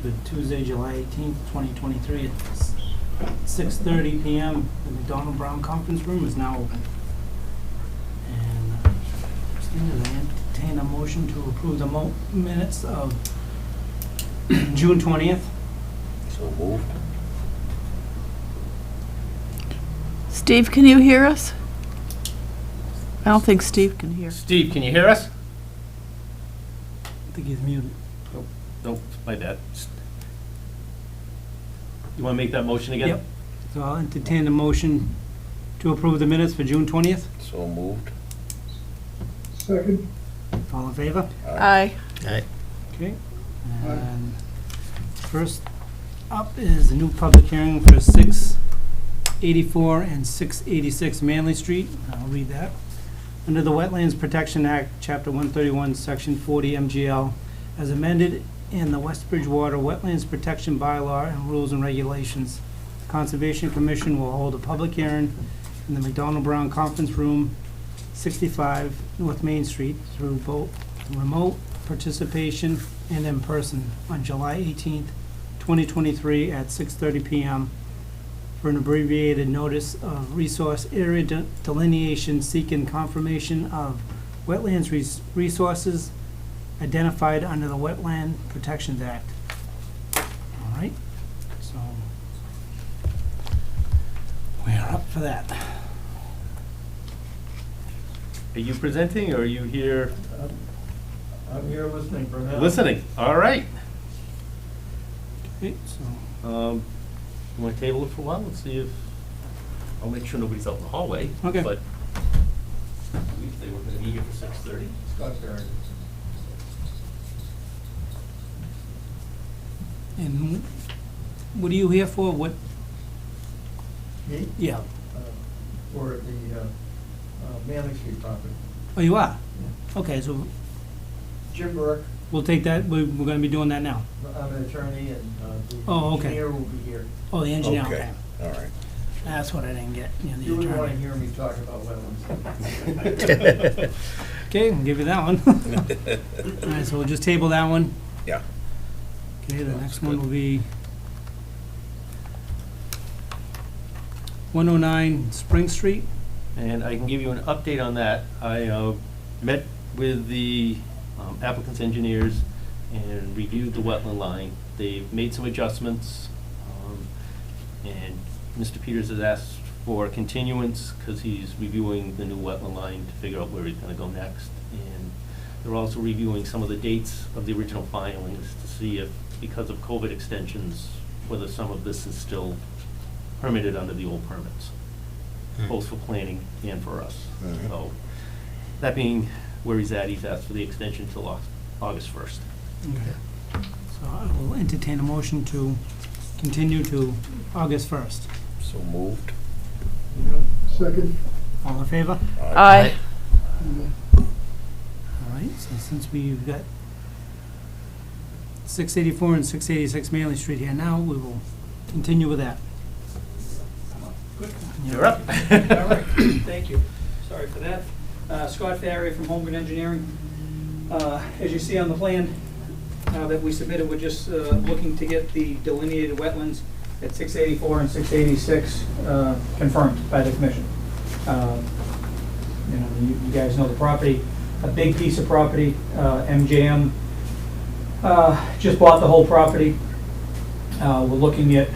for Tuesday, July 18th, 2023 at 6:30 PM. The McDonald Brown Conference Room is now open. And I entertain a motion to approve the minutes of June 20th. So moved. Steve, can you hear us? I don't think Steve can hear. Steve, can you hear us? I think he's muted. Nope, my bad. You want to make that motion again? Yep. So I'll entertain a motion to approve the minutes for June 20th. So moved. Second. All in favor? Aye. Aye. Okay. And first up is a new public hearing for 684 and 686 Manley Street. I'll read that. Under the Wetlands Protection Act, Chapter 131, Section 40 MGL, as amended in the West Bridgewater Wetlands Protection Bylaw and Rules and Regulations, the Conservation Commission will hold a public hearing in the McDonald Brown Conference Room, 65 North Main Street, through both remote participation and in person on July 18th, 2023 at 6:30 PM for an abbreviated notice of resource area delineation seeking confirmation of wetlands resources identified under the Wetland Protections Act. All right, so we're up for that. Are you presenting or are you here I'm here listening for now. listening? All right. Okay, so You want to table it for a while? Let's see if, I'll make sure nobody's out in the hallway. Okay. But I believe they were going to be here for 6:30. Scott Barrett. and what are you here for? What? Me? Yeah. For the Manley Street property. Oh, you are? Okay, so Jim Burke, we'll take that. We're going to be doing that now. I'm an attorney, and the Oh, okay. engineer will be here. Oh, the engineer. Okay. Okay, all right. That's what I didn't get. You know, You wouldn't the want to attorney. hear me talk about wetlands. Okay, I'll give you that one. All right, so we'll just table that one. Yeah. Okay, the Sounds next one good. will be 109 Spring Street. And I can give you an update on that. I met with the applicant's engineers and reviewed the wetland line. They've made some adjustments, and Mr. Peters has asked for continuance because he's reviewing the new wetland line to figure out where he's going to go next. And they're also reviewing some of the dates of the original filings to see if, because of COVID extensions, whether some of this is still permitted under the old permits, both for planning and for us. Mhm. So, that being where he's at, he's asked for the extension till August 1st. Okay. So I will entertain a motion to continue to August 1st. So moved. Second. All in favor? Aye. All right, so since we've got 684 and 686 Manley Street here now, we will continue with that. You're up. All right, thank you. Sorry for that. Scott Farrier from Holmgren Engineering. As you see on the plan that we submitted, we're just looking to get the delineated wetlands at 684 and 686 confirmed by the commission. You know, you guys know the property, a big piece of property. MJM just bought the whole property. We're looking at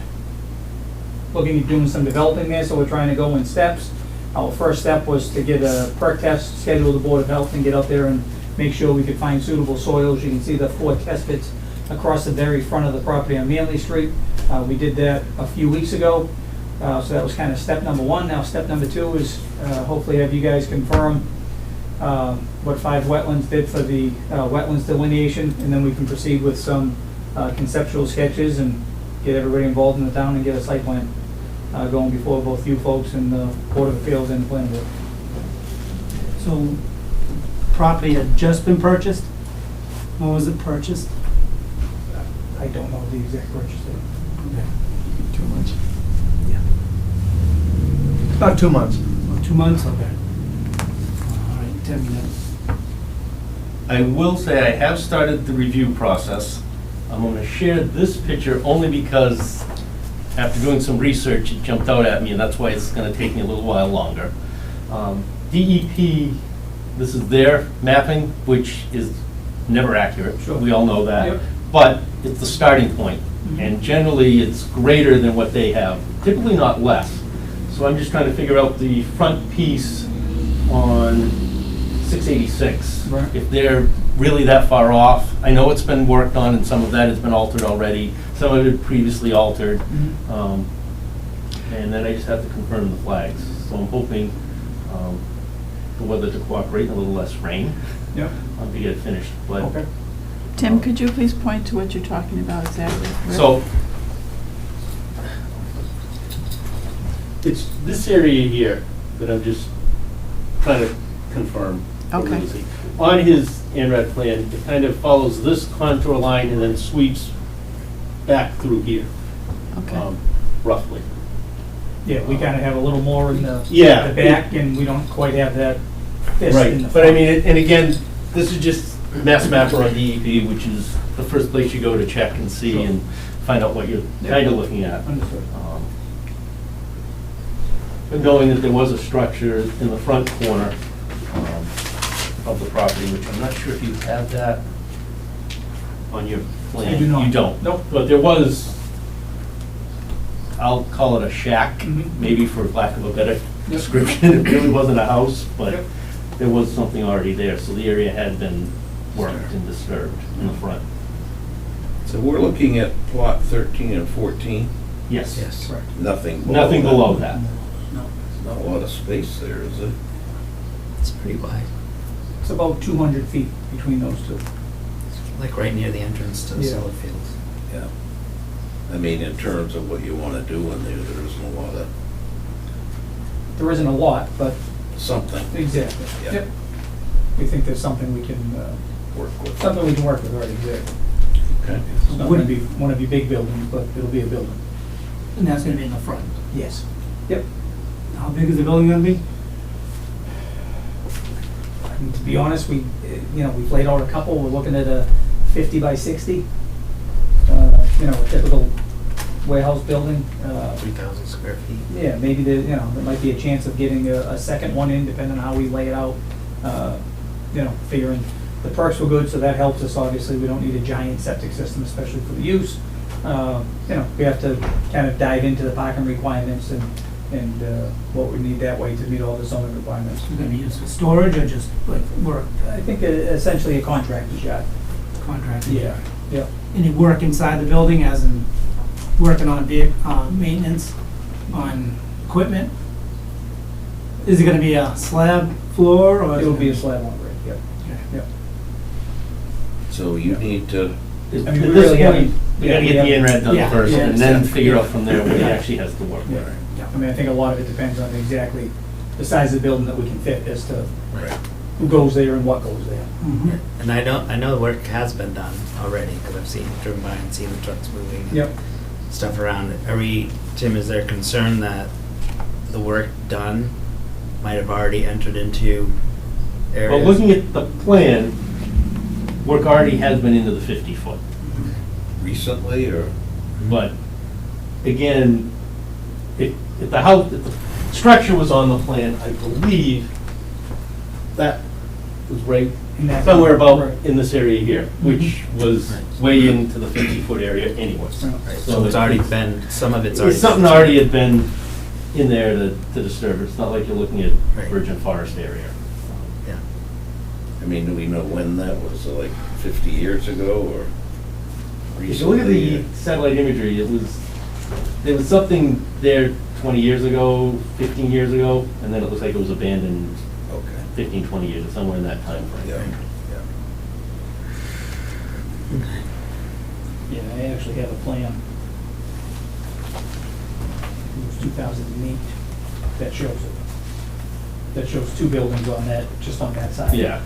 doing some developing there, so we're trying to go in steps. Our first step was to get a perk test, schedule the Board of Health, and get out there and make sure we could find suitable soils. You can see the 4 test pits across the very front of the property on Manley Street. We did that a few weeks ago, so that was kind of step number 1. Now step number 2 is hopefully have you guys confirm what 5 wetlands did for the wetlands delineation, and then we can proceed with some conceptual sketches and get everybody involved in the town and get a site plan going before both you folks and the Board of Appeals and the planning board. So property had just been purchased? When was it purchased? I don't know the exact purchase date. Okay. 2 months. Yeah. About 2 months. 2 months? Okay. All right, 10 minutes. I will say I have started the review process. I'm gonna share this picture only because after doing some research, it jumped out at me, and that's why it's gonna take me a little while longer. DEP, this is their mapping, which is never accurate. Sure. We all know that. Yep. But it's the starting point, and generally, it's greater than what they have, typically not less. So I'm just trying to figure out the front piece on 686. Right. If they're really that far off. I know it's been worked on, and some of that has been altered already, some of it previously altered. And then I just have to confirm the flags. So I'm hoping the weather to cooperate, and a little less rain, Yep. to get it finished. But Okay. Tim, could you please point to what you're talking about exactly? Where- So, it's this area here that I'm just trying to confirm. Okay. On his ANRAD plan, it kind of follows this contour line and then sweeps back through here, Okay. roughly. Yeah, we kind of have a little more in the Yeah. the back, and we don't quite have that fist in the Right, front. but I mean, and again, this is just Mass Mapper on DEP, which is the first place you go to check and see Sure. and find out what you're kind of looking at. Understood. But knowing that there was a structure in the front corner of the property, which I'm not sure if you have that on your plan. I do not. You don't? Nope. But there was, I'll call it a shack, Mhm. maybe for lack of a better Yep. description. It really wasn't a house, but Yep. there was something already there, so the area had been worked and disturbed in the front. So we're looking at plot 13 and 14, Yes. Correct. nothing below Nothing that. below that. No. Not a lot of space there, is it? It's pretty wide, It's about 200 feet between those two. like right near the entrance to the Yeah. solar fields. Yeah. I mean, in terms of what you want to do in there, there isn't a lot of There isn't a lot, but something exactly. Yeah. Yep. We think there's something we can, work with. something we can work with, right, exactly. Okay. It's not gonna be one of your big buildings, but it'll be a building. And that's gonna be in the front. Yes. Yep. How big is the building gonna be? I mean, to be honest, we've laid out a couple, we're looking at a 50 by 60. A typical warehouse building. 3,000 square feet. Yeah, maybe there might be a chance of getting a second one in, depending on how we lay it out. Figuring the perks were good, so that helps us, obviously. We don't need a giant septic system, especially for the use. We have to kind of dive into the parking requirements and what we need that way to meet all the zoning requirements. Is it gonna be used for storage or just like work, I think essentially a contractor's yard. contracting? Yeah. Any work inside the building, as in working on maintenance, on equipment? Is it gonna be a slab floor or? is It'll it be a gonna- slab on grade, yep. Okay. Yep. So you need to, I mean, we At really this point, haven't- we gotta get the yeah, INRAD done yeah, first, yeah, and then yeah. figure out from there what he actually has to work with. Yeah. I mean, I think a lot of it depends on exactly the size of the building that we can fit as to right, who goes there and what goes there. Mhm. And I know the work has been done already, because I've driven by and seen the trucks moving and Yep. stuff around. Tim, is there concern that the work done might have already entered into areas? Well, looking at the plan, work already has been into the 50-foot. recently, or? But again, if the structure was on the plan, I believe that was right, In that- somewhere about Right. in this area here, which was way into the 50-foot area anyways. Right. Right, so it's already been, some of it's already. Something already had been in there to disturb it. It's not like you're looking at Right. virgin forest area. Yeah. I mean, do we know when that was, like 50 years ago, or If you look at the recently? satellite imagery, there was something there 20 years ago, 15 years ago, and then it looks like it was abandoned Okay, 15, 20 years, somewhere in that time frame. yeah, yeah. Yeah, I actually have a plan. It was 2008 that shows it. That shows two buildings on that, just on that side. Yeah.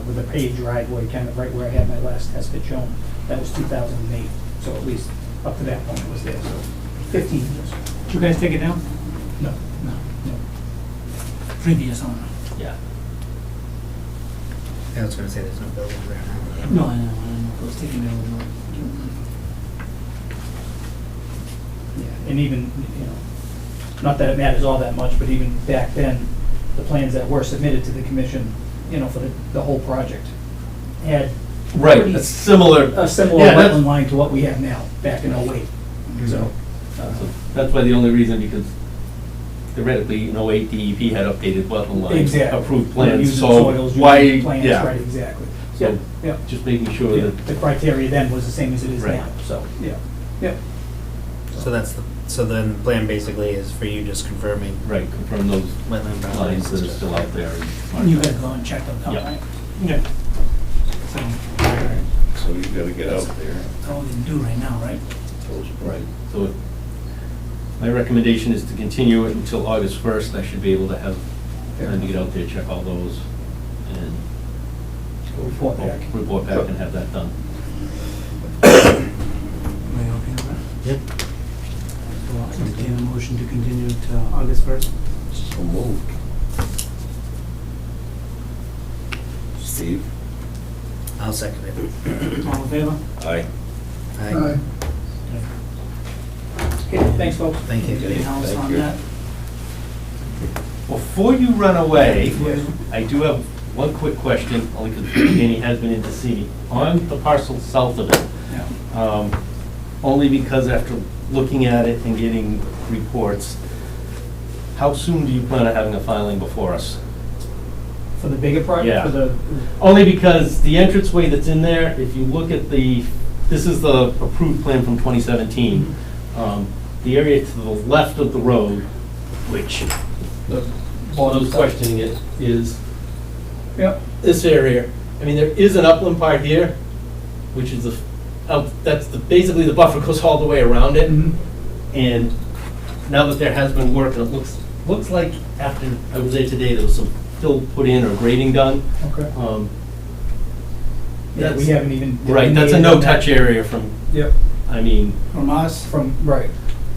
With a paved driveway, kind of right where I had my last test pit shown. That was 2008, so at least up to that point it was there, so 15 years. Did you guys take it down? No, No. no. Previous owner? Yeah. I was gonna say there's no building there now. No, I know, I don't know if it was taken down or not. Yeah, and even, you know, not that it matters all that much, but even back then, the plans that were submitted to the commission, you know, for the whole project, had Right, pretty- a similar, a similar Yeah, that's- wetland line to what we have now, back in '08. So, so that's why the only reason, because theoretically, in '08, DEP had updated wetland lines, Exactly. approved plans, Using so soils, why, using plans, yeah. right, exactly. So, Yep, yep. just making sure Yeah, that, the criteria then was the same as it is Right. now, so, yeah, yep. So that's the, so then the plan basically is for you just confirming right, confirm those wetland lines boundaries. that are still out there. You gotta go and check them out, Yeah. right? Yeah. So, So you gotta get out there. that's all we can do right now, right? Right, so my recommendation is to continue it until August 1st. I should be able to have time to get out there, check all those, and Report back. report back and have that done. Are you okay with that? Yep. So I'll entertain a motion to continue to August 1st. So moved. Steve? I'll second it. All in favor? Aye. Aye. Okay, thanks, folks. Thank you. Anything else Thank on you. that? Before you run away, Yes. I do have one quick question, only because Danny has been in to see me. On the parcel south of it, Yeah. only because after looking at it and getting reports, how soon do you plan on having a filing before us? For the bigger project, Yeah. for the, Only because the entranceway that's in there, if you look at this is the approved plan from 2017. The area to the left of the road, which, I was questioning it, is yep, this area. I mean, there is an upland part here, which is basically the buffer goes all the way around it. mhm, And now that there has been work, and it looks like after I was there today, there was some fill put in or grading done. okay. Yeah, we That's- haven't even. Right, that's a delineated no-touch that. area from, Yep, I mean, From us? from, right,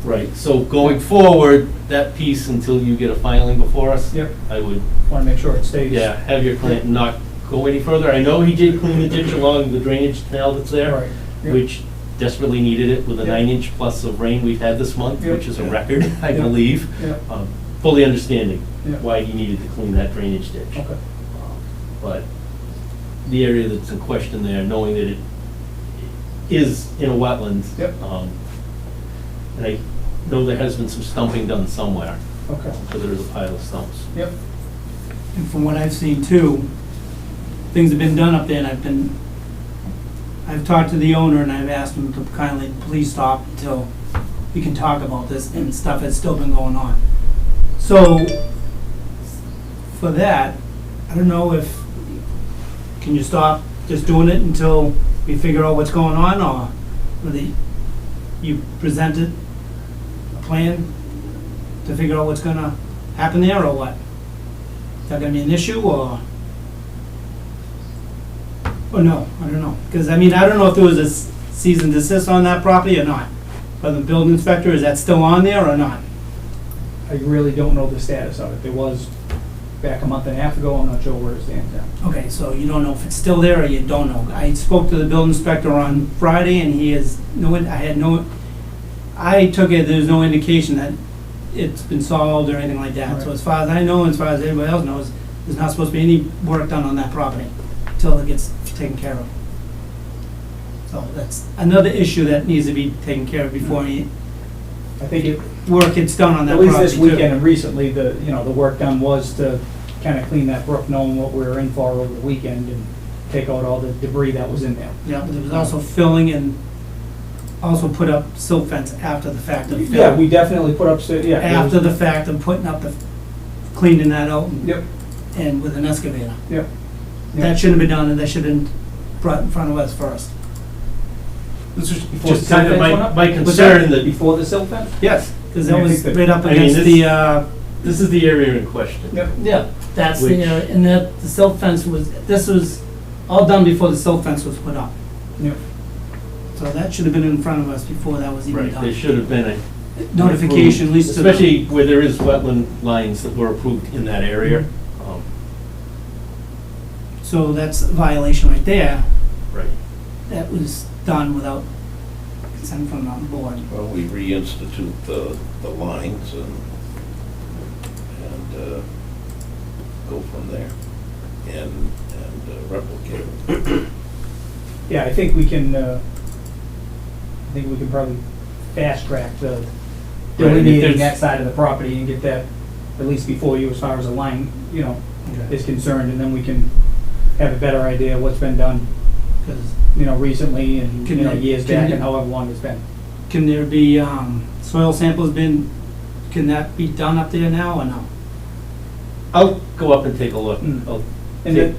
right, so going forward, that piece, until you get a filing before us, yep, I would, wanna make sure it stays. yeah, have your client not go any further. I know he did clean the ditch along the drainage canal that's there, Right, yep. which desperately needed it with a Yep. 9-inch plus of rain we've had this month, Yep. which is a record, I Yep. believe. Yep, Fully understanding Yep. why he needed to clean that drainage ditch. okay, But the area that's in question there, knowing that it is in a wetland. Yep. And I know there has been some stumping done somewhere, okay, so there is a pile of stumps. yep, And from what I've seen too, things have been done up there, and I've talked to the owner and I've asked him to kindly please stop until we can talk about this, and stuff has still been going on. So, for that, I don't know if, can you stop just doing it until we figure out what's going on, or whether you presented a plan to figure out what's gonna happen there, or what? Is that gonna be an issue, or no? I don't know. Because, I mean, I don't know if there was a cease and desist on that property or not. By the building inspector, is that still on there or not? I really don't know the status of it, there was back a month and a half ago, I'm not sure where it stands now. Okay, so you don't know if it's still there or you don't know. I spoke to the building inspector on Friday and he has I took it, there's no indication that it's been solved or anything like that. So Right. as far as I know, and as far as everybody else knows, there's not supposed to be any work done on that property until it gets taken care of. So that's another issue that needs to be taken care of before any I think it, work gets done on that at property least this too. weekend and recently, the work done was to kind of clean that brook, knowing what we were in for over the weekend, and take out all the debris that was in there. Yeah, but there was also filling and also put up silt fence after the fact of Yeah, we definitely put up, yeah. it was- after the fact of putting up cleaning that out Yep, and with an excavator. yep. That shouldn't have been done, and that should have been brought in front of us first. This is Before just the kind of silt fence went up? my concern that, Before the silt fence? yes, Because Yeah, that I was think that- right up I mean, against this- the, this is the area in question. Yep. yeah, that's Which- the, and that, the silt fence this was all done before the silt fence was put up. Yep. So that should have been in front of us before that was even Right, there done. should have been a. Notification, at least to the. Especially where there is wetland lines that were approved in that area. So that's a violation right there. Right. That was done without sent from the board. Well, we reinstitute the lines and go from there and replicate it. Yeah, I think we can probably fast track the Right, and if delineating there's- that side of the property and get that at least before you as far as the line, is concerned, and then we can have a better idea of what's been done, Because recently and, Can you- years can back you- and however long it's been. can there be, soil samples can that be done up there now or no? I'll go up and take a look. Mm. I'll And take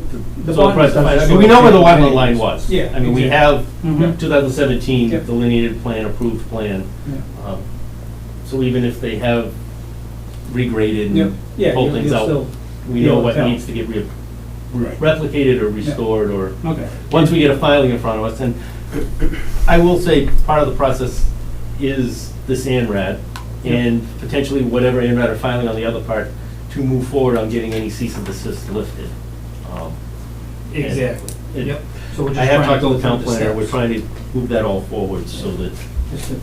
the soil bond price to doesn't find- I show mean, we know where the it. wetland line was. Yeah, I mean, we exactly. have Mhm. 2017 Yep. delineated plan, approved plan. Yeah. So even if they have regraded Yep. and Yeah, pulled you'll things out, still we be know able to what tell. needs to get replicated or restored or, Okay. once we get a filing in front of us. And I will say, part of the process is this ANRAD and potentially whatever ANRAD are filing on the other part to move forward on getting any cease and desist lifted. Exactly. And Yep. So we're just I have trying talked to go the town through planner, we're steps. trying to move that all forward so that, Just to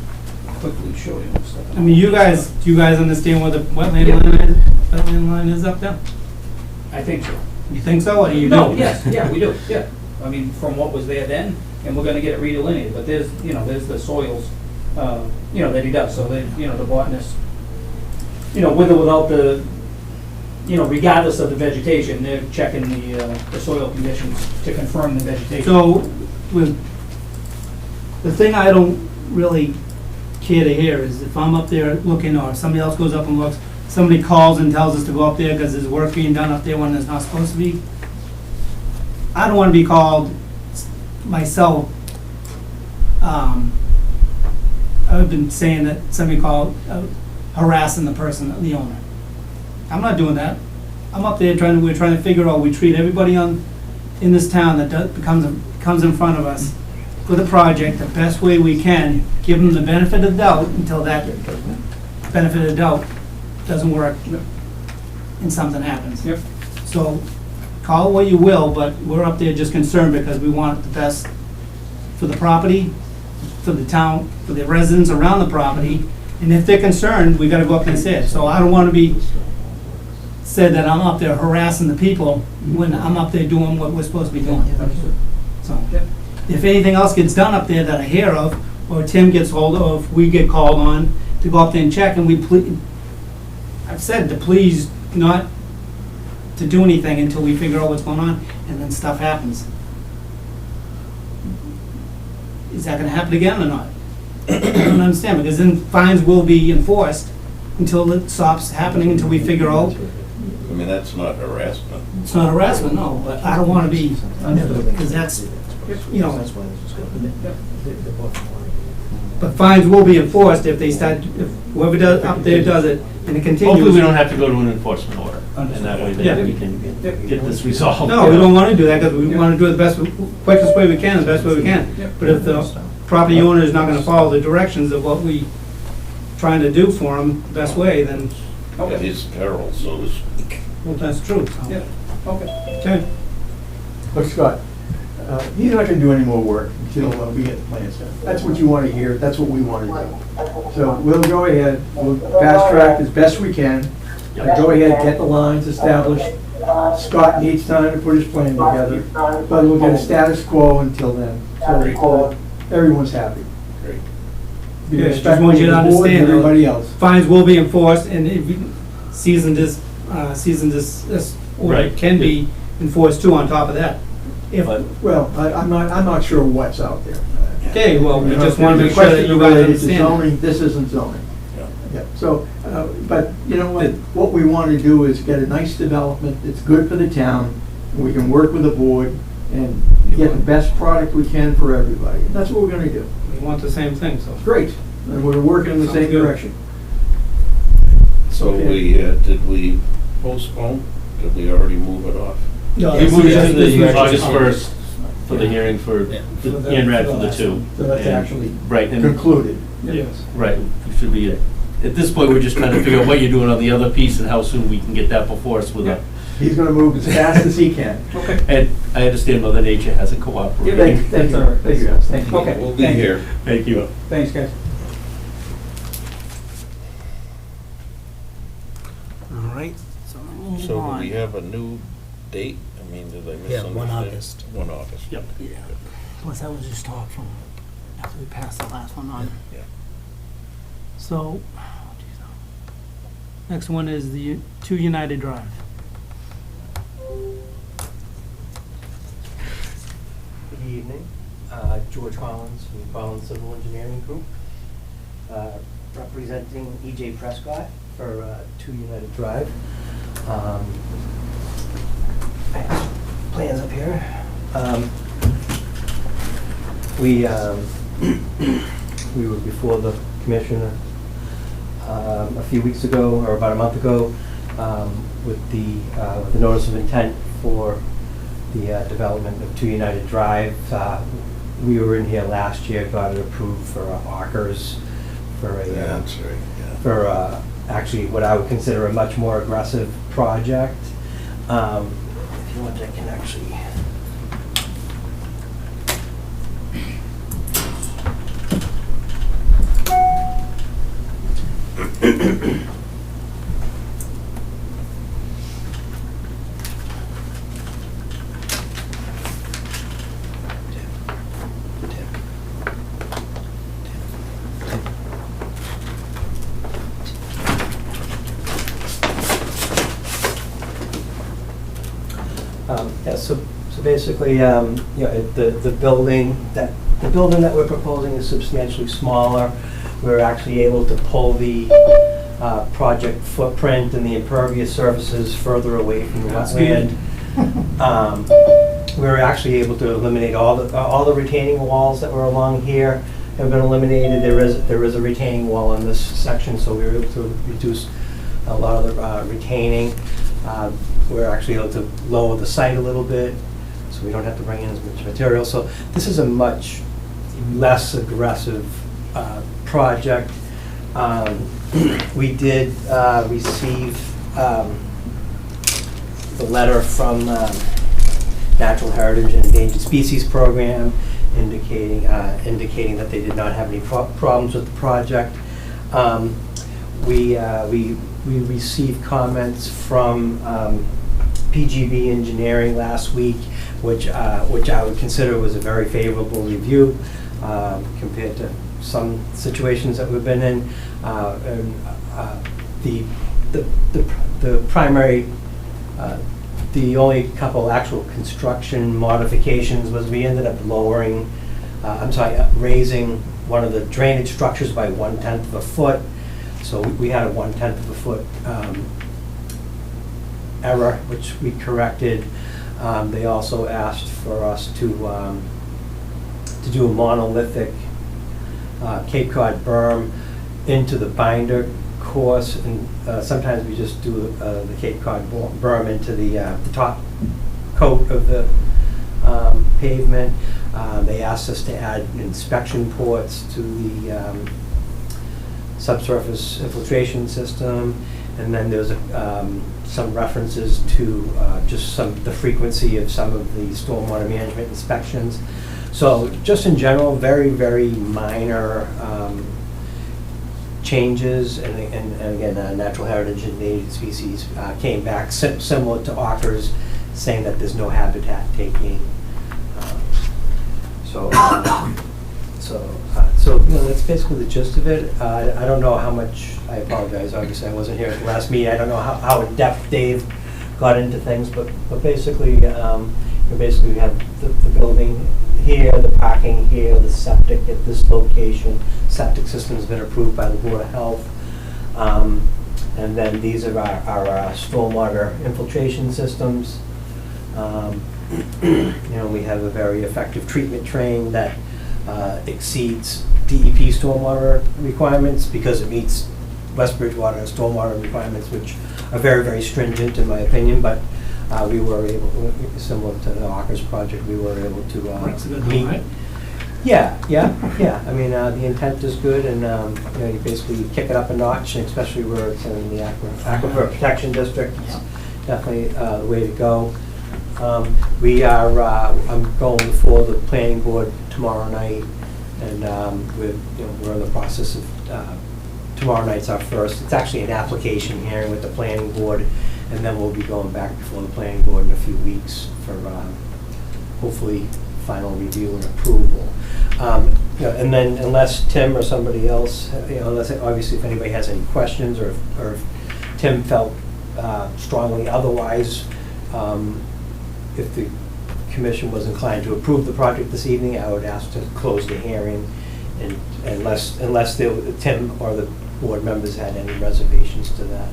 quickly show you stuff. I mean, do you guys understand where the wetland line is up there? I think so. You think so, or do you No, don't? yes, yeah, we do, yeah. I mean, from what was there then, and we're gonna get it redelineated, but there's the soils, that he does, so the botanist, with or without the, regardless of the vegetation, they're checking the soil conditions to confirm the vegetation. So, the thing I don't really care to hear is if I'm up there looking, or somebody else goes up and looks, somebody calls and tells us to go up there because there's work being done up there when there's not supposed to be. I don't want to be called myself. I've been saying that somebody called harassing the person, the owner. I'm not doing that. I'm up there we're trying to figure out, we treat everybody in this town that comes in front of us with a project the best way we can, give them the benefit of the doubt until that benefit of the doubt doesn't work and something happens. Yep. So, call it what you will, but we're up there just concerned because we want the best for the property, for the town, for the residents around the property, and if they're concerned, we gotta go up there and say it. So I don't wanna be said that I'm up there harassing the people when I'm up there doing what we're supposed to be doing. So, if anything else gets done up there that I hear of, or Tim gets hold of, we get called on to go up there and check, and I've said to please not to do anything until we figure out what's going on, and then stuff happens. Is that gonna happen again or not? I don't understand, because then fines will be enforced until it stops happening, until we figure out. I mean, that's not harassment. It's not harassment, no, but I don't wanna be, because that's, but fines will be enforced if they start, if whoever does, up there does it, and it continues. hopefully we don't have to go to an enforcement order. And that way Yeah. then we can get this resolved. No, we don't want to do that, because we want to do it the best, quickest way we can, the best way we can. But if the property owner is not going to follow the directions of what we trying to do for him the best way, then, At his peril, so to speak. well, that's true. So, Yeah, okay. okay. Look, Scott, he's not gonna do any more work until we get the plans done. That's what you wanna hear, that's what we wanna do. So we'll go ahead, we'll fast track as best we can, and go ahead, get the lines established. Scott needs time to put his plan together, but we'll get a status quo until then, so that everyone's happy. Great. Be Yeah, just respectful want you of to the board and understand, everybody else. Fines will be enforced, and if you, this order Right. can be enforced too on top of that. If, But Well, I'm not sure what's out there. okay, well, we You know, just want to if make there's sure a that you question guys related to understand. zoning, this isn't zoning. Yeah. Yeah, so, but you know what we want to do is get a nice development that's good for the town, and we can work with the board and get the best product we can for everybody. And that's what we're gonna do. We want the same thing, so. Great, and we're working in the Sounds same good. direction. So did we postpone? Did we already move it off? No, we this moved is it just- to this the is August just- 1st for the hearing for the For the- ANRAD for for the the last two. one. So that's And- actually Right, and, concluded. Yes. right, we should be, at this point, we're just trying to figure out what you're doing on the other piece and how soon we can get that before us with a He's gonna move as fast as he can. Okay. And I understand Mother Nature hasn't cooperated. Thank you. That's all right. Thank you, guys. Thank you. Okay. We'll be thank you. here. Thank you. Thanks, guys. All right, so we'll So move do we on. have a new date? I mean, did I misunderstand? Yeah, 1 August. 1 August. Yep. Yeah, plus that was just talk from after we passed the last one on. Yeah. So, next one is the 2 United Drive. Good evening. George Collins from Collins Civil Engineering Group, representing E.J. Prescott for 2 United Drive. I have plans up here. We were before the commissioner a few weeks ago, or about a month ago, with the notice of intent for the development of 2 United Drive. We were in here last year, got it approved for Ockers for a, That's right, yeah. for actually what I would consider a much more aggressive project. If you want, I can actually. Yeah, so basically, you know, the building that we're proposing is substantially smaller. We're actually able to pull the project footprint and the impervious surfaces further away from the That's good. wetland. We were actually able to eliminate all the retaining walls that were along here have been eliminated. There is a retaining wall in this section, so we were able to reduce a lot of the retaining. We're actually able to lower the site a little bit, so we don't have to bring in as much material. So this is a much less aggressive project. We did receive the letter from Natural Heritage and Endangered Species Program indicating that they did not have any problems with the project. We received comments from PGB Engineering last week, which I would consider was a very favorable review compared to some situations that we've been in. And the primary, the only couple actual construction modifications was we ended up raising one of the drainage structures by 1/10 of a foot. So we had a 1/10 of a foot error, which we corrected. They also asked for us to do a monolithic Cape Cod berm into the binder course, and sometimes we just do the Cape Cod berm into the top coat of the pavement. They asked us to add inspection ports to the subsurface infiltration system, and then there's some references to just the frequency of some of the stormwater management inspections. So just in general, very, very minor changes, and again, Natural Heritage and Endangered Species came back similar to Ockers, saying that there's no habitat taking. So you know, that's basically the gist of it. I don't know how much, I apologize, obviously I wasn't here at the last meeting. I don't know how in depth Dave got into things, but basically, you know, basically we have the building here, the parking here, the septic at this location. Septic system has been approved by the Board of Health. And then these are our stormwater infiltration systems. You know, we have a very effective treatment train that exceeds DEP stormwater requirements because it meets West Bridgewater stormwater requirements, which are very, very stringent in my opinion, but we were able, similar to the Ockers project, we were able to That's a good meet. one, right? Yeah. I mean, the intent is good, and you know, you basically kick it up a notch, and especially where it's in the Aquifer Protection District. definitely the way to go. We are, I'm going before the planning board tomorrow night, and we're in the process of, tomorrow night's our first, it's actually an application hearing with the planning board, and then we'll be going back before the planning board in a few weeks for hopefully final review and approval. And then unless Tim or somebody else, unless, obviously, if anybody has any questions, or if Tim felt strongly otherwise, if the commission was inclined to approve the project this evening, I would ask to close the hearing, and unless Tim or the board members had any reservations to that.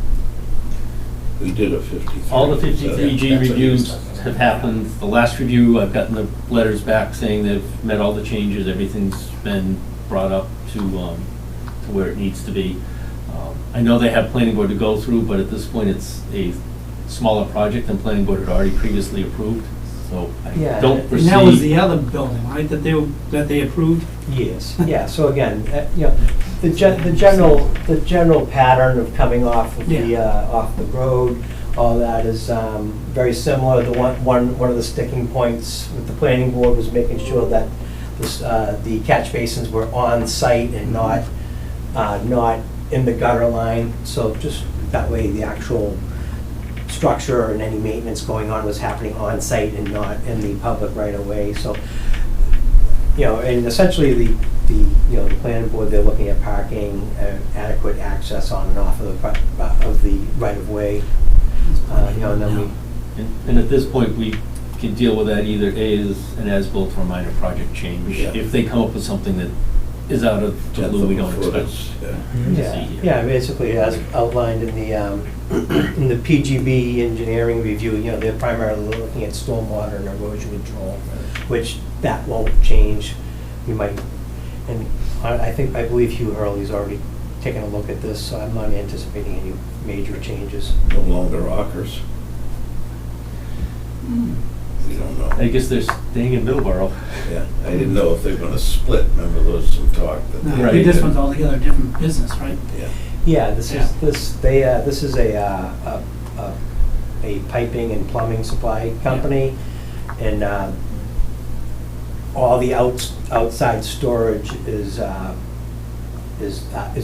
We did a 53. All the 53G reviews have happened. The last review, I've gotten the letters back saying they've met all the changes, everything's been brought up to where it needs to be. I know they have planning board to go through, but at this point, it's a smaller project than planning board had already previously approved, so I Yeah, don't and foresee. And that was the other building, right, that they approved? Yes, yeah, so again, the general pattern of coming off of off the road, all that is very similar. The one of the sticking points with the planning board was making sure that the catch basins were on site and not in the gutter line, so just that way the actual structure and any maintenance going on was happening on site and not in the public right of way. So, and essentially the planning board, they're looking at parking, adequate access on and off of the right of way. And then we. And at this point, we can deal with that either A is an as-built for a minor project change. Yeah. If they come up with something that is out of the blue, we don't expect. Yeah, basically as outlined in the in the PGB engineering review, they're primarily looking at stormwater and erosion control, which that won't change. You might, and I believe Hugh Hurley's already taken a look at this, so I'm not anticipating any major changes. No longer Rockers. We don't know. I guess they're staying in Middleborough. Yeah, I didn't know if they're gonna split. Remember there was some talk that. No, they- I think this one's altogether a different business, right? Yeah. Yeah, this is a piping and plumbing supply company, and all the outside storage is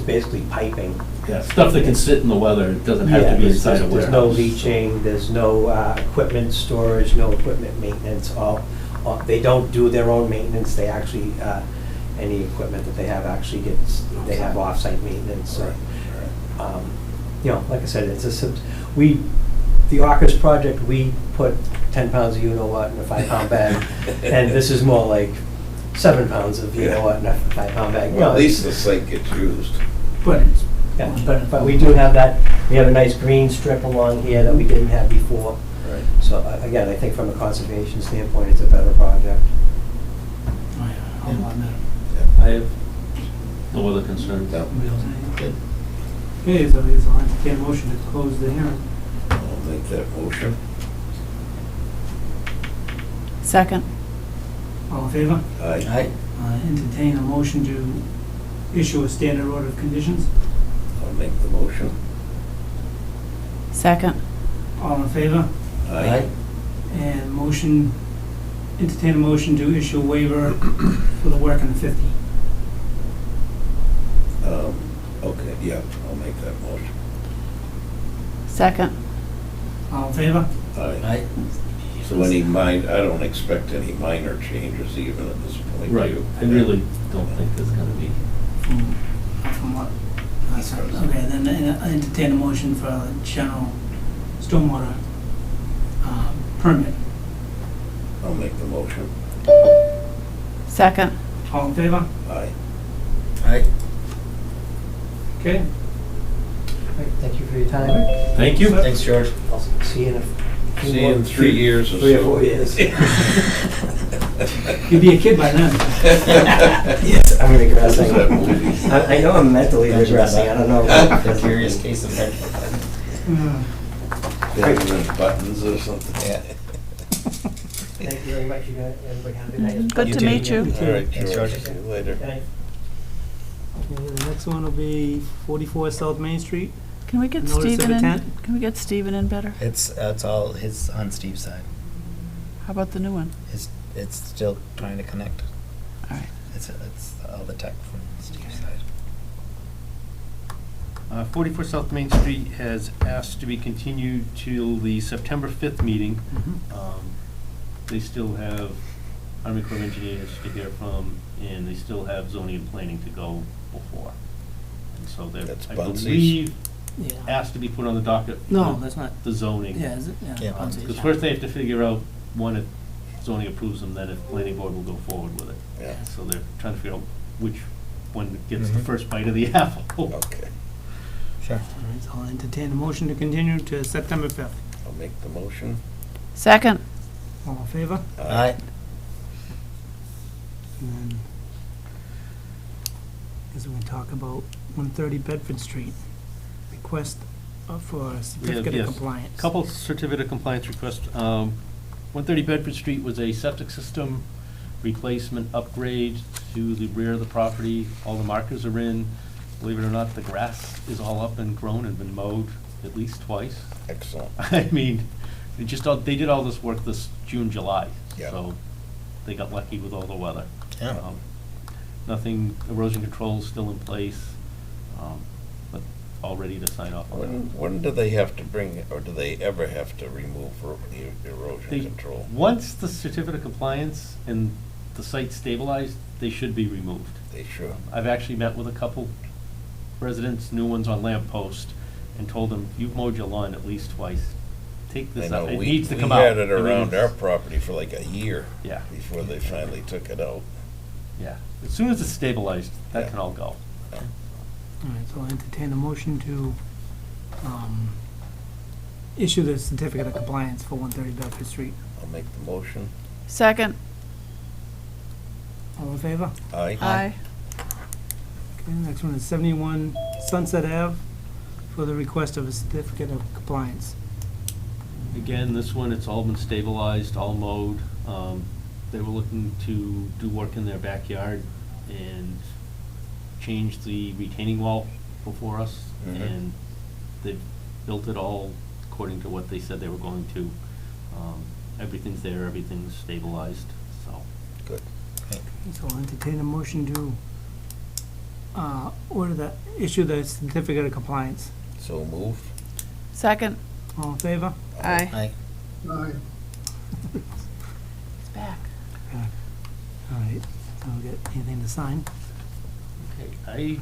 basically piping. Yeah, stuff that can sit in the weather, it doesn't have to be inside a warehouse. There's no leaching, there's no equipment storage, no equipment maintenance. They don't do their own maintenance. They actually, any equipment that they have actually they have off-site maintenance. So, like I said, it's the AUKUS project, we put 10 pounds of you-know-what in a 5-pound bag, and this is more like 7 pounds of you-know-what in a 5-pound bag. Well, at least the site gets used. But it's, Yeah, but we do have that, we have a nice green strip along here that we didn't have before. Right. So again, I think from a conservation standpoint, it's a better project. oh yeah, I'll admit it. I have no other concerns. No. Good. Okay, so I'll entertain a motion to close the hearing. I'll make that motion. Second. All in favor? Aye. Entertain a motion to issue a standard order of conditions. I'll make the motion. Second. All in favor? Aye. And entertain a motion to issue a waiver for the work in the 50. Okay, yeah, I'll make that motion. Second. All in favor? Aye. So I don't expect any minor changes even at this point. Right, do you? I really don't think there's gonna be. From what? Okay, then I entertain a motion for a general stormwater permit. I'll make the motion. Second. All in favor? Aye. Aye. Okay. Thank you for your time. Thank you. Thanks, George. I'll see you in See you in 3 years or so. 3 or 4 years. You'll be a kid by then. Yes, I'm regressing. What was that movie? I know I'm mentally regressing, I don't know. The Curious Case of Fred. Benjamin Buttons or something. Yeah. Thank you very much, you guys. Everybody have a good night. Good to meet you. All right, Thanks, George. George. See you later. Good night. Okay, the next one will be 44 South Main Street. Can we get Notice of Stephen in? intent? Can we get Stephen in better? It's all his on Steve's side. How about the new one? It's still trying to connect. All right. It's all the tech from Steve's side. 44 South Main Street has asked to be continued till the September 5th meeting. They still have Army Corps of Engineers to hear from, and they still have zoning and planning to go before. And so they're, That's I Bunce's. believe, Yeah. asked to be put on the docket. No, for that's not, the zoning. yeah, is it? Yeah, Bunce's. Because first they have to figure out, one, if zoning approves them, then if planning board will go forward with it. Yeah. So they're trying to figure out which one gets the Mhm. first bite of the apple. Okay, Sure. All right, so I'll entertain a motion to continue to September 5th. I'll make the motion. Second. All in favor? Aye. And then, guess we're gonna talk about 130 Bedford Street. Request for a certificate yes. of compliance. Couple certificate of compliance requests. 130 Bedford Street was a septic system replacement upgrade to the rear of the property. All the markers are in. Believe it or not, the grass is all up and grown and been mowed at least twice. Excellent. I mean, they did all this work this June, July. Yeah. So they got lucky with all the weather. Yeah. Nothing, erosion control is still in place, but all ready to sign off on that. When do they have to bring, or do they ever have to remove erosion They- control? Once the certificate of compliance and the site's stabilized, they should be removed. They should. I've actually met with a couple residents, new ones on Lamp Post, and told them, you've mowed your lawn at least twice. Take I this know, out. It we needs to come out. had it I mean, around our it's- property for like a year Yeah, before they finally took it out. yeah. As soon as it's stabilized, that Yeah. can all go. Yeah. All right, so I'll entertain a motion to issue the certificate of compliance for 130 Bedford Street. I'll make the motion. Second. All in favor? Aye. Aye. Okay, next one is 71 Sunset Ave for the request of a certificate of compliance. Again, this one, it's all been stabilized, all mowed. They were looking to do work in their backyard and change the retaining wall before us. Mhm. And they've built it all according to what they said they were going to. Everything's there, everything's stabilized, so. Good. So I'll entertain a motion to issue the certificate of compliance. So moved. Second. All in favor? Aye. Aye. It's back. All right, so we'll get anything to sign. Okay, I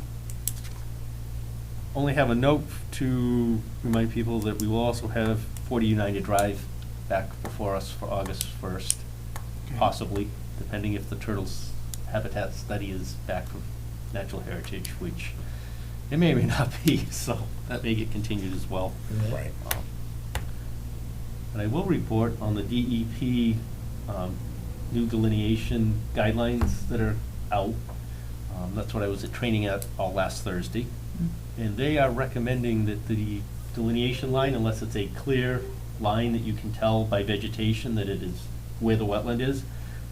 only have a note to remind people that we will also have 40 United Drive back before us for August 1st, Okay. possibly, depending if the turtles habitat study is back from Natural Heritage, which it may or may not be, so that may get continued as well. Right. And I will report on the DEP new delineation guidelines that are out. That's what I was at training at all last Thursday. And they are recommending that the delineation line, unless it's a clear line that you can tell by vegetation that it is where the wetland is,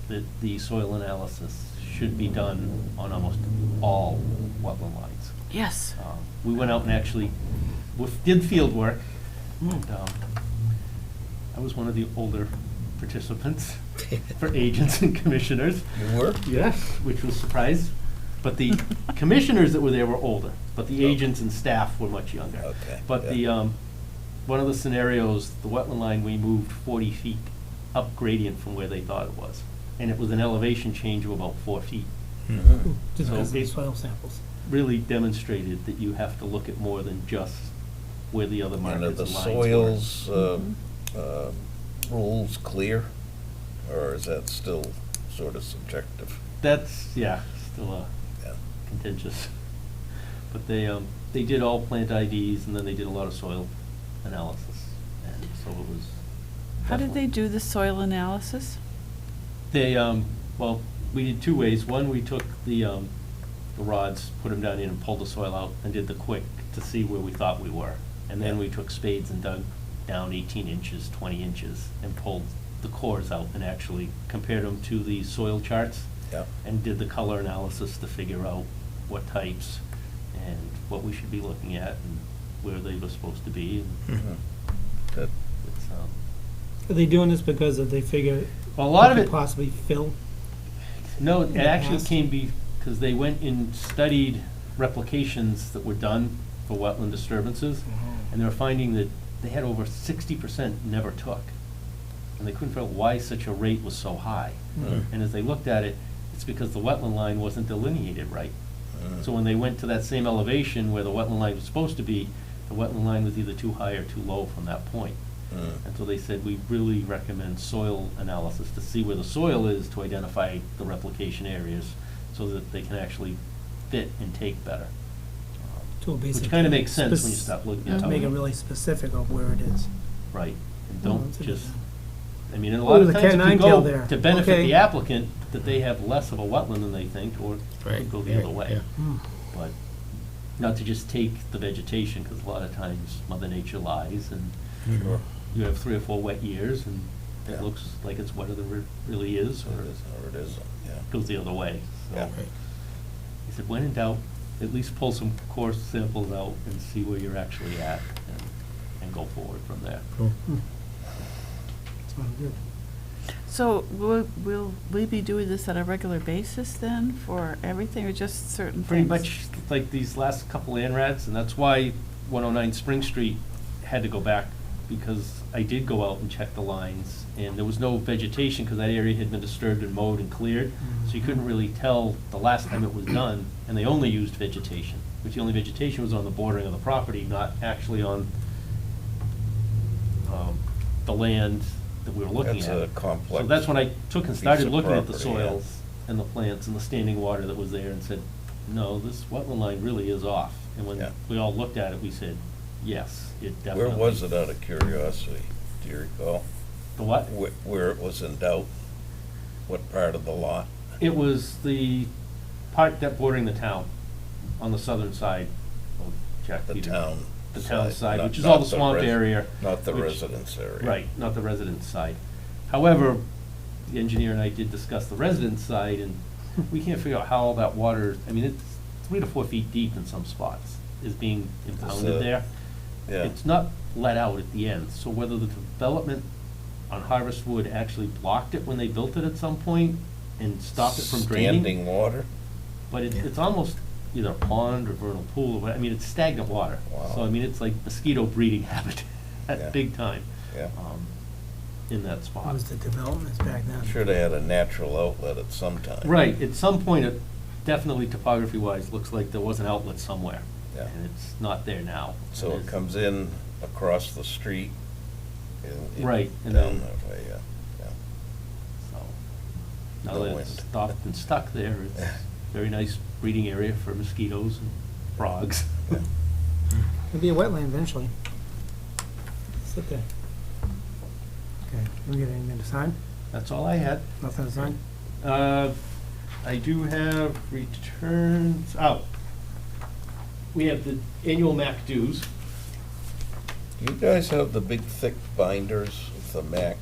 that the soil analysis should be done on almost all wetland lines. Yes. We went out and actually did field work. And, I was one of the older participants for agents and commissioners. You were? Yes. Which was a surprise. But the commissioners that were there were older, but the agents and staff were much younger. Okay. But the, one of the scenarios, the wetland line, we moved 40 feet up gradient from where they thought it was. And it was an elevation change of about 4 feet. Mhm. Just So because of the it- soil samples. Really demonstrated that you have to look at more than just where the other And markers are and the lines soils, Mhm. rules clear, or is that still sort of subjective? That's, yeah, still Yeah. contentious. But they did all plant IDs, and then they did a lot of soil analysis, and so it was. How did they definitely- do the soil analysis? They, well, we did two ways. One, we took the rods, put them down in and pulled the soil out and did the quick to see where we thought we were. And then we took spades and dug down 18 inches, 20 inches, and pulled the cores out and actually compared them to the soil charts. Yeah. And did the color analysis to figure out what types and what we should be looking at and where they were supposed to be. And Good. it's, Are they doing this because they figure well, a lot of it could it, possibly fill? no, it the actually past? came because they went and studied replications that were done for wetland disturbances, and they were finding that they had over 60% never took. And they couldn't figure out why such a rate was so high. And as they looked at it, it's because the wetland line wasn't delineated right. So when they went to that same elevation where the wetland line was supposed to be, the wetland line was either too high or too low from that point. And so they said, we really recommend soil analysis to see where the soil is to identify the replication areas so that they can actually fit and take better. Which kind of makes sense when you start looking at To how. make it really specific of where it is. Right, and Oh, don't that's a good just, thing. I mean, and a Oh, lot of the times it Cat could 9 tail go there. to benefit Okay. the applicant, that they have less of a wetland than they think, or it Right, could go the yeah, other way. yeah. Hmm. But not to just take the vegetation, because a lot of times Mother Nature lies, and Sure. you have 3 or 4 wet years, and Yeah. it looks like it's wetter than it really is, or It is, or it isn't, yeah. it goes the other way. So Yeah. he said, when in doubt, at least pull some core samples out and see where you're actually at, and go forward from there. Cool. Sounds good. So will we be doing this on a regular basis then for everything or just certain things? Pretty much like these last couple ANRADs, and that's why 109 Spring Street had to go back, because I did go out and check the lines, and there was no vegetation, because that area had been disturbed and mowed and cleared, so you couldn't really tell the last time it was done, and they only used vegetation, which the only vegetation was on the bordering of the property, not actually on the land that we were looking at. That's a complex. So that's when I took and piece started of looking at the property, yeah. soils and the plants and the standing water that was there, and said, no, this wetland line really is off. And when Yeah. we all looked at it, we said, yes, it Where definitely. was it, out of curiosity? Do you recall? The what? Where it was in doubt? What part of the lot? It was the part that bordering the town, on the southern side. Oh, Jack The Peter. town The town side, not- which is all not the swamp res- area. Not the which- residence area. Right, not the residence side. However, the engineer and I did discuss the residence side, and we can't figure out how all that water, I mean, it's 3 to 4 feet deep in some spots, is being impounded there. Yeah. It's not let out at the end, so whether the development on Harvest Wood actually blocked it when they built it at some point and stopped it from draining. Standing water? But it's almost either a pond or vernal pool, but I mean, it's stagnant water. Wow. So I mean, it's like mosquito breeding habitat, Yeah. big time, Yeah. in that What spot. was the developments back then? Sure they had a natural outlet at some time. Right, at some point, it definitely topography-wise, looks like there was an outlet somewhere. Yeah. And it's not there now. So And it it's- comes in across the street. Right, and Down then- that way, yeah, yeah. So, now No that it's wind. stopped and stuck there, it's a very nice breeding area for mosquitoes and frogs. Yeah. It'll be a wetland eventually. Sit there. Okay, we get anything to sign? That's all I had. Nothing to sign? I do have returns, we have the annual MAC dues. Do you guys have the big thick binders with the MAC?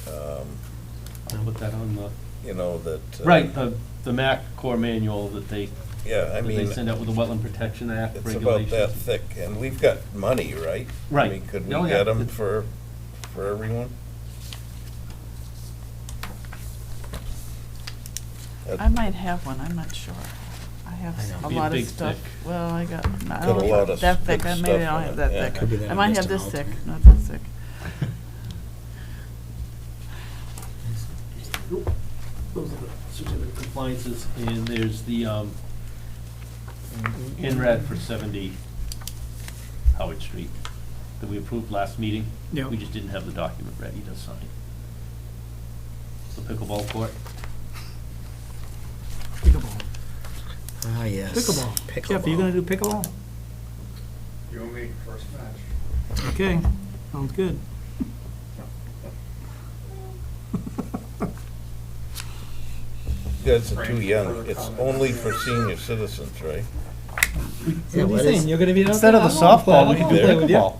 I'll put that on the, You know, that. right, the MAC core manual that they, Yeah, I that they mean, send out with the Wetland Protection Act it's regulations. about that thick, and we've got money, right? I Right. mean, could we Oh, yeah. get them for everyone? I might have one, I'm not sure. I have I know. a Be a lot of big stuff. thick. Well, I got, I Got a don't know lot if of that thick thick, maybe stuff I don't in have it, that yeah. thick. Could be that I I might missed have an this thick, alternate. not that thick. Those are the certificate of compliances, and there's the INRAD for 70 Howard Street that we approved last meeting. Yeah. We just didn't have the document ready to sign. The pickleball court. Pickleball. Ah, yes. Pickleball. Jeff, are you gonna do pickleball? You and me, first match. Okay, sounds good. You guys are too young. It's only for senior citizens, right? What are you saying? You're gonna be Instead of the softball, we can do play with you. pickleball.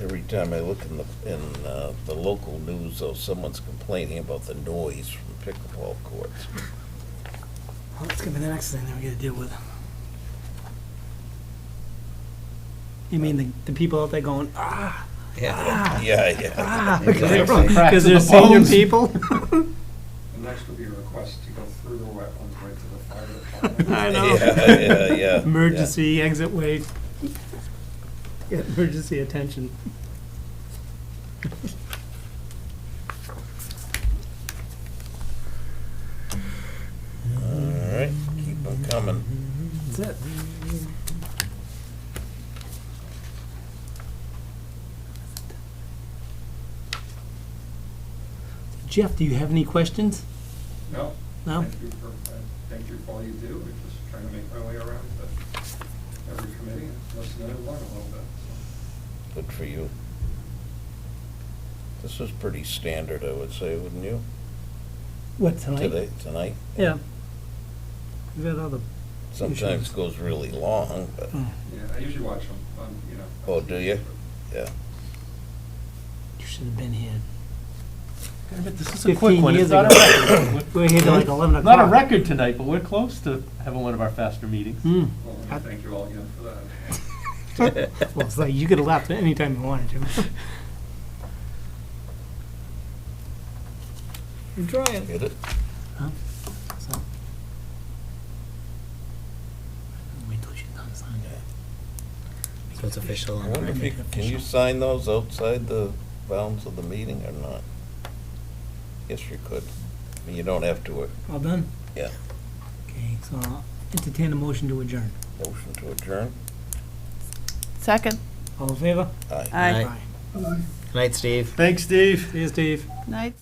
Every time I look in the local news, though, someone's complaining about the noise from pickleball courts. Well, that's gonna be the next thing that we gotta deal with. You mean the people out there going, ah, Yeah. Yeah. ah, Exactly. because they're senior people? The next would be a request to go through the wetlands right to the fire department. I know. Yeah. Emergency exit way. Get emergency attention. All right, keep them coming. That's it. Jeff, do you have any questions? No. No? Thank you for all you do. We're just trying to make my way around to every committee and listen and learn a little bit. Good for you. This was pretty standard, I would say, wouldn't you? What, tonight? Tonight? Yeah. We've had other Sometimes issues. goes really long, but, Mm. Yeah, I usually watch them on, you know. oh, do you? Yeah. You should have been here. This is a 15 quick one. years It's not a ago. record. We're here till like 11 o'clock. Not a record tonight, but we're close to having one of our faster meetings. Hmm. Well, and thank you all again for that. Well, it's like you could have left anytime you wanted to. You're trying. Get it? Huh? So. Wait till she's done signing. So it's official I on the wonder if record. you, can you sign those outside the bounds of the meeting or not? Yes, you could. I mean, you don't have to, All done? yeah. Okay, so I'll entertain a motion to adjourn. Motion to adjourn? Second. All in favor? Aye. Aye. Good night, Steve. Thanks, Steve. See you, Steve. Night.